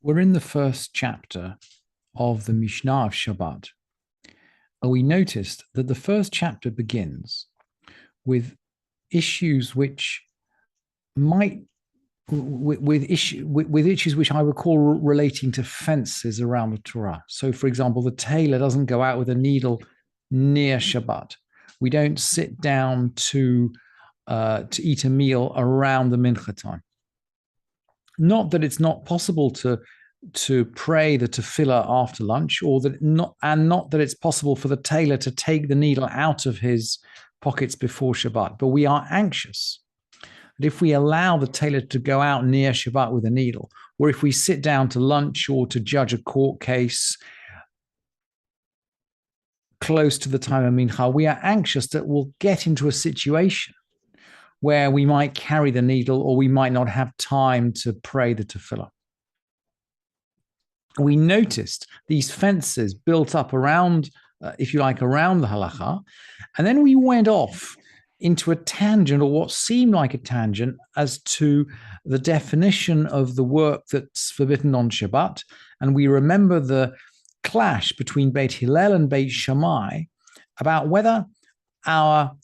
We're in the first chapter of the Mishnah of Shabbat, and we noticed that the first chapter begins with issues which might with issues which I recall relating to fences around the Torah. So, for example, the tailor doesn't go out with a needle near Shabbat. We don't sit down to eat a meal around the mincha time. Not that it's not possible to pray the tefillah after lunch, or not that it's possible for the tailor to take the needle out of his pockets before Shabbat. But we are anxious that if we allow the tailor to go out near Shabbat with a needle, or if we sit down to lunch or to judge a court case close to the time of mincha, we are anxious that we'll get into a situation where we might carry the needle or we might not have time to pray the tefillah. We noticed these fences built up around, if you like, around the halacha, and then we went off into a tangent, or what seemed like a tangent, as to the definition of the work that's forbidden on Shabbat. And we remember the clash between Beit Hillel and Beit Shammai about whether our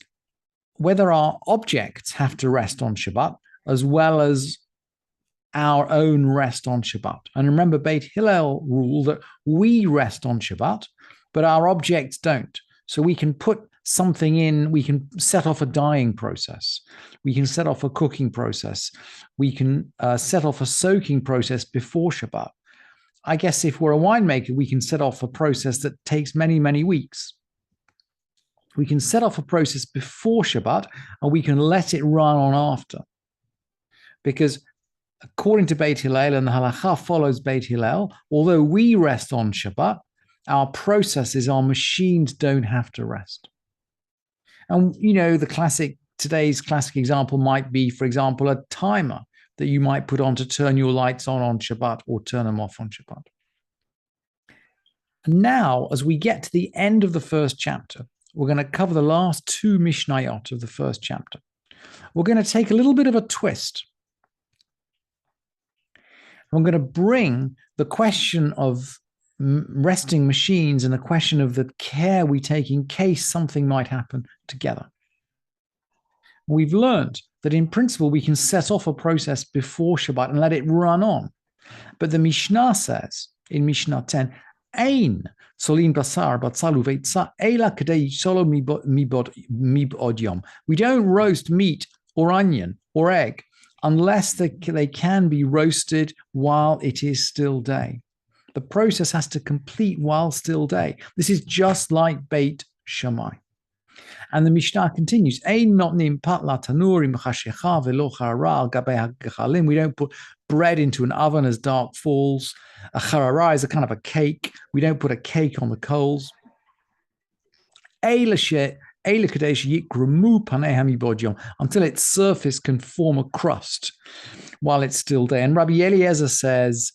objects have to rest on Shabbat as well as our own rest on Shabbat. And remember, Beit Hillel ruled that we rest on Shabbat, but our objects don't. So we can put something in, we can set off a dyeing process, we can set off a cooking process, we can set off a soaking process before Shabbat. I guess if we're a winemaker, we can set off a process that takes many, many weeks. We can set off a process before Shabbat, and we can let it run on after. Because according to Beit Hillel, and the halacha follows Beit Hillel, although we rest on Shabbat, our processes, our machines don't have to rest. And, you know, today's classic example might be, for example, a timer that you might put on to turn your lights on Shabbat or turn them off on Shabbat. And now, as we get to the end of the first chapter, we're going to cover the last two Mishnayot of the first chapter. We're going to take a little bit of a twist. I'm going to bring the question of resting machines and the question of the care we take in case something might happen together. We've learned that in principle, we can set off a process before Shabbat and let it run on. But the Mishnah says in Mishnah 10, Ein solim basar batzalu veitza ela kadei solo mibod yom. We don't roast meat or onion or egg unless they can be roasted while it is still day. The process has to complete while still day. This is just like Beit Shammai. And the Mishnah continues, we don't put bread into an oven as dark falls. A charara is a kind of a cake. We don't put a cake on the coals. Until its surface can form a crust while it's still there. And Rabbi Eliezer says,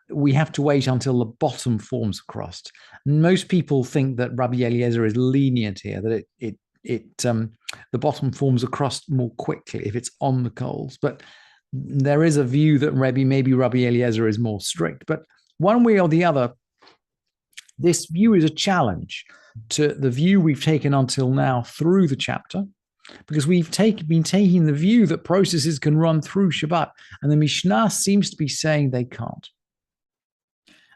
we have to wait until the bottom forms a crust. Most people think that Rabbi Eliezer is lenient here, that the bottom forms a crust more quickly if it's on the coals. But there is a view that maybe Rabbi Eliezer is more strict. But one way or the other, this view is a challenge to the view we've taken until now through the chapter, because we've been taking the view that processes can run through Shabbat, and the Mishnah seems to be saying they can't.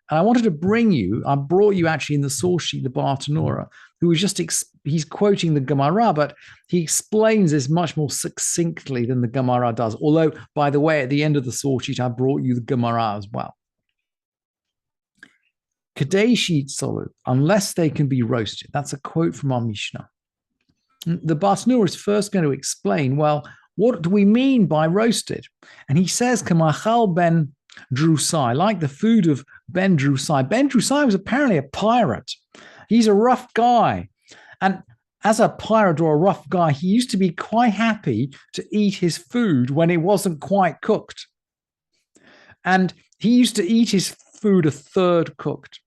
And I wanted to I brought you actually in the source sheet, the Bartanura, who was he's quoting the Gemara, but he explains this much more succinctly than the Gemara does. Although, by the way, at the end of the source sheet, I brought you the Gemara as well. Kadeshi Tzolu, unless they can be roasted. That's a quote from our Mishnah. The Bartanura is first going to explain, well, what do we mean by roasted? And he says, Kamachal ben Drusai, like the food of Ben Drusai. Ben Drusai was apparently a pirate. He's a rough guy. And as a pirate or a rough guy, he used to be quite happy to eat his food when it wasn't quite cooked. And he used to eat his food a third cooked.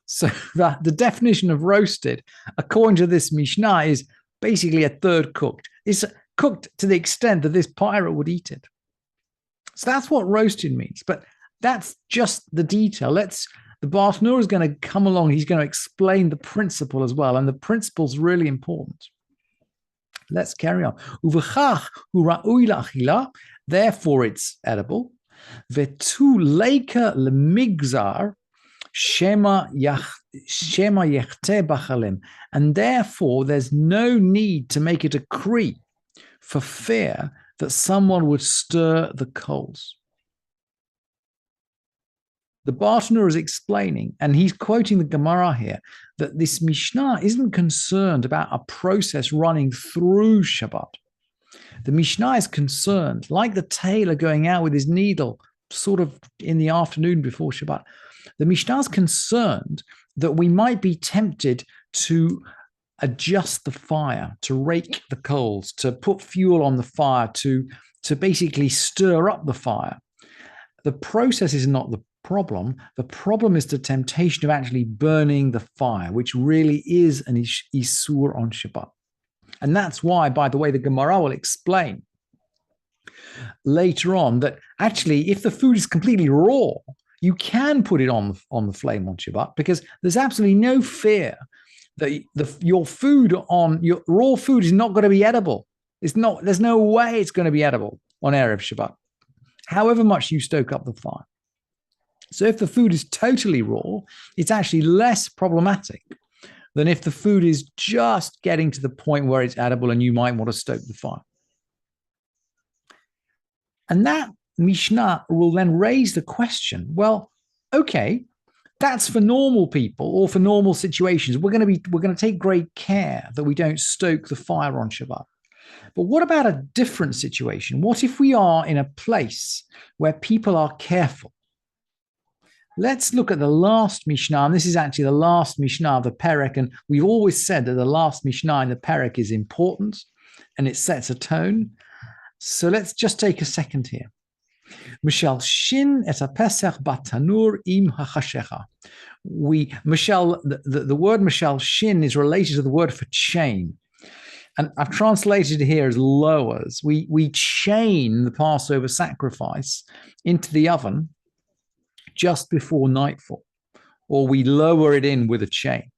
So the definition of roasted, according to this Mishnah, is basically a third cooked. It's cooked to the extent that this pirate would eat it. So that's what roasted means. But that's just the detail. The Bartanur is going to come along. He's going to explain the principle as well. And the principle is really important. Let's carry on. Therefore, it's edible. Vetu leika lemigzar shema yechte bachalim. And therefore, there's no need to make a decree for fear that someone would stir the coals. The Bartanur is explaining, and he's quoting the Gemara here, that this Mishnah isn't concerned about a process running through Shabbat. The Mishnah is concerned, like the tailor going out with his needle, sort of in the afternoon before Shabbat. The Mishnah is concerned that we might be tempted to adjust the fire, to rake the coals, to put fuel on the fire, to basically stir up the fire. The process is not the problem. The problem is the temptation of actually burning the fire, which really is an isur on Shabbat. And that's why, by the way, the Gemara will explain later on that actually, if the food is completely raw, you can put it on the flame on Shabbat, because there's absolutely no fear that your raw food is not going to be edible. There's no way it's going to be edible on Erev Shabbat, however much you stoke up the fire. So if the food is totally raw, it's actually less problematic than if the food is just getting to the point where it's edible and you might want to stoke the fire. And that Mishnah will then raise the question, well, okay, that's for normal people or for normal situations. We're going to take great care that we don't stoke the fire on Shabbat. But what about a different situation? What if we are in a place where people are careful? Let's look at the last Mishnah, and this is actually the last Mishnah of the Perek, and we've always said that the last Mishnah in the Perek is important, and it sets a tone. So let's just take a second here. Mishal shin et pesach batanur im hachashecha. The word mishal shin is related to the word for chain, and I've translated it here as lowers. We chain the Passover sacrifice into the oven just before nightfall, or we lower it in with a chain.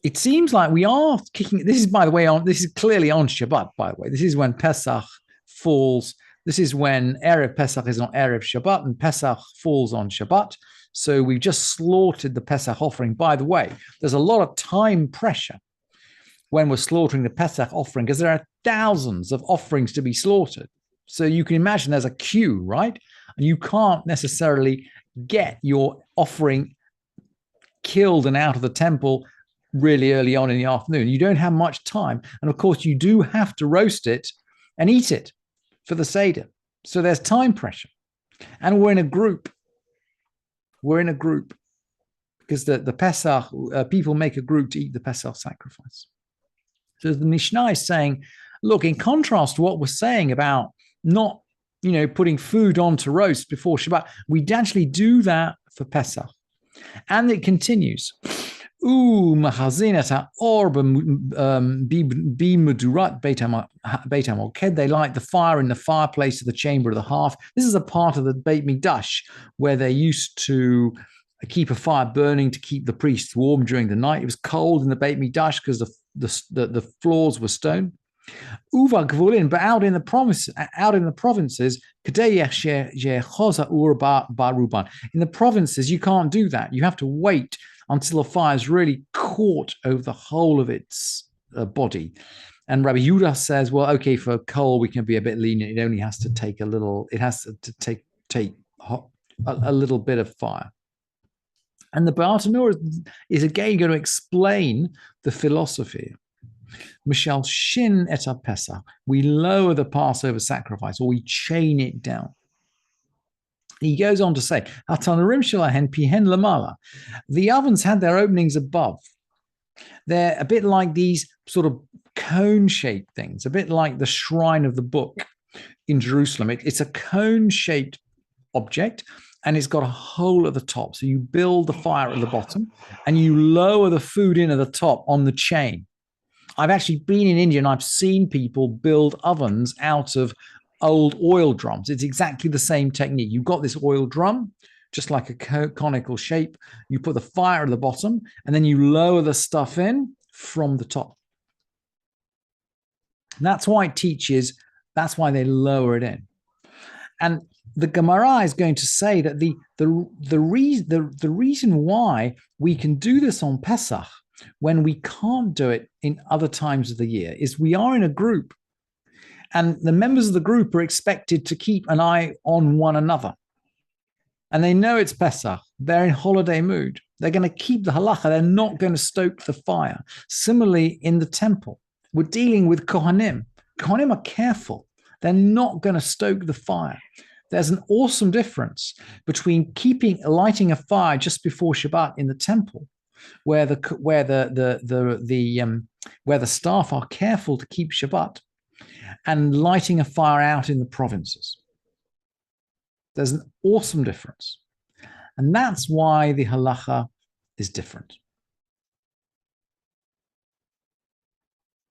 It seems like we are kicking. This is, by the way, this is clearly on Shabbat, by the way. This is when Pesach falls. This is when Erev Pesach is on Erev Shabbat, and Pesach falls on Shabbat. So we've just slaughtered the Pesach offering. By the way, there's a lot of time pressure when we're slaughtering the Pesach offering, because there are thousands of offerings to be slaughtered. So you can imagine there's a queue, right? And you can't necessarily get your offering killed and out of the temple really early on in the afternoon. You don't have much time. And of course, you do have to roast it and eat it for the Seder. So there's time pressure. And we're in a group. Because the Pesach, people make a group to eat the Pesach sacrifice. So the Mishnah is saying, look, in contrast to what we're saying about not, putting food on to roast before Shabbat, we actually do that for Pesach. And it continues. They light the fire in the fireplace of the chamber of the hearth. This is a part of the Beit Mikdash where they used to keep a fire burning to keep the priests warm during the night. It was cold in the Beit Mikdash because the floors were stone. Uva gvulin, but out in the provinces, in the provinces, you can't do that. You have to wait until the fire is really caught over the whole of its body. And Rabbi Yehuda says, well, okay, for coal, we can be a bit lenient. It only has to take a little, it has to take a little bit of fire. And the Bartanur is again going to explain the philosophy. Mishal shin et Pesach. We lower the Passover sacrifice, or we chain it down. He goes on to say, the ovens had their openings above. They're a bit like these sort of cone-shaped things, a bit like the shrine of the book in Jerusalem. It's a cone-shaped object, and it's got a hole at the top. So you build the fire at the bottom, and you lower the food in at the top on the chain. I've actually been in India and I've seen people build ovens out of old oil drums. It's exactly the same technique. You've got this oil drum, just like a conical shape. You put the fire at the bottom and then you lower the stuff in from the top. And that's why it teaches, that's why they lower it in. And the Gemara is going to say that the reason why we can do this on Pesach when we can't do it in other times of the year is we are in a group, and the members of the group are expected to keep an eye on one another. And they know it's Pesach. They're in holiday mood. They're going to keep the halacha. They're not going to stoke the fire. Similarly, in the temple, we're dealing with Kohanim. Kohanim are careful. They're not going to stoke the fire. There's an awesome difference between lighting a fire just before Shabbat in the temple, where the staff are careful to keep Shabbat, and lighting a fire out in the provinces. There's an awesome difference. And that's why the halacha is different.